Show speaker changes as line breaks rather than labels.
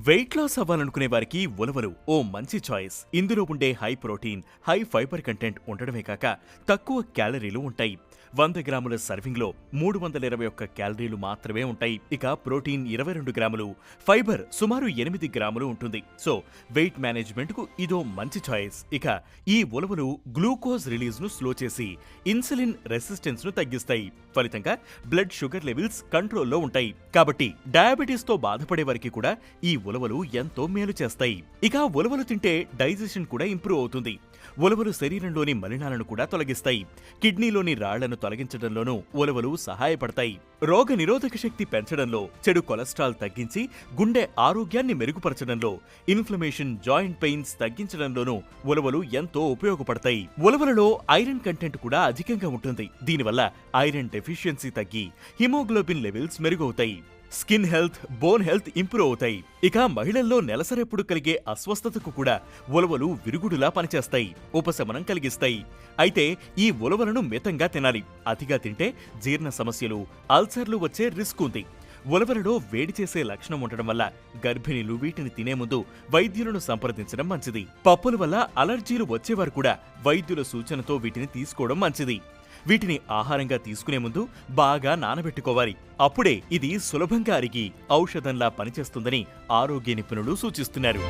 Weight loss అవ్వాలనుకునే వారికి ఉలవలు ఓ మంచి చాయిస్. ఇందులో ఉండే high protein, high fibre content ఉండడమే కాక తక్కువ క్యాలరీలు ఉంటాయి. 100 గ్రాముల సర్వింగ్లో 321 క్యాలరీలు మాత్రమే ఉంటాయి. ఇక ప్రోటీన్ 22 గ్రాములు, ఫైబర్ సుమారు 8 గ్రాములు ఉంటుంది. సో వెయిట్ మేనేజ్మెంట్ కు ఇదో మంచి చాయిస్. ఇక ఈ ఉలవలు గ్లూకోజ్ రిలీజ్ ను స్లో చేసి ఇన్సులిన్ రెసిస్టెన్స్ ను తగ్గిస్తాయి. ఫలితంగా బ్లడ్ షుగర్ లెవెల్స్ కంట్రోల్లో ఉంటాయి. కాబట్టి డయాబెటీస్ తో బాధపడే వారికి కూడా ఈ ఉలవలు ఎంతో మేలు చేస్తాయి. ఇక ఉలవలు తింటే డైజెషన్ కూడా ఇంప్రూవ్ అవుతుంది. ఉలవలు శరీరంలోని మలినాలను కూడా తొలగిస్తాయి. కిడ్నీలోని రాళ్లను తొలగించడంలోనూ ఉలవలు సహాయపడతాయి. రోగ నిరోధక శక్తి పెంచడంలో, చెడు కొలెస్ట్రాల్ తగ్గించి గుండె ఆరోగ్యాన్ని మెరుగుపరచడంలో, ఇన్ఫ్లమేషన్, జాయింట్ పెయిన్స్ తగ్గించడంలోనూ ఉలవలు ఎంతో ఉపయోగపడతాయి. ఉలవలలో ఐరన్ కంటెంట్ కూడా అధికంగా ఉంటుంది. దీనివల్ల ఐరన్ డెఫిషియన్సీ తగ్గి హిమోగ్లోబిన్ లెవెల్స్ మెరుగవుతాయి. Skin health, bone health improve అవుతాయి. ఇక మహిళల్లో నెలసరెప్పుడు కలిగే అస్వస్థతకు కూడా ఉలవలు విరుగుడులా పనిచేస్తాయి, ఉపశమనం కలిగిస్తాయి. అయితే ఈ ఉలవలను మితంగా తినాలి. అతిగా తింటే జీర్ణ సమస్యలు, అల్సర్లు వచ్చే రిస్క్ ఉంది. ఉలవలలో వేడి చేసే లక్షణం ఉండడం వల్ల గర్భిణీలు వీటిని తినే ముందు వైద్యులను సంప్రదించడం మంచిది. పప్పుల వల్ల అలర్జీలు వచ్చేవారు కూడా వైద్యుల సూచనతో వీటిని తీసుకోవడం మంచిది. వీటిని ఆహారంగా తీసుకునే ముందు బాగా నానబెట్టుకోవాలి. అప్పుడే ఇది సులభంగా అరిగి ఔషధంలా పనిచేస్తుందని ఆరోగ్య నిపుణులు సూచిస్తున్నారు.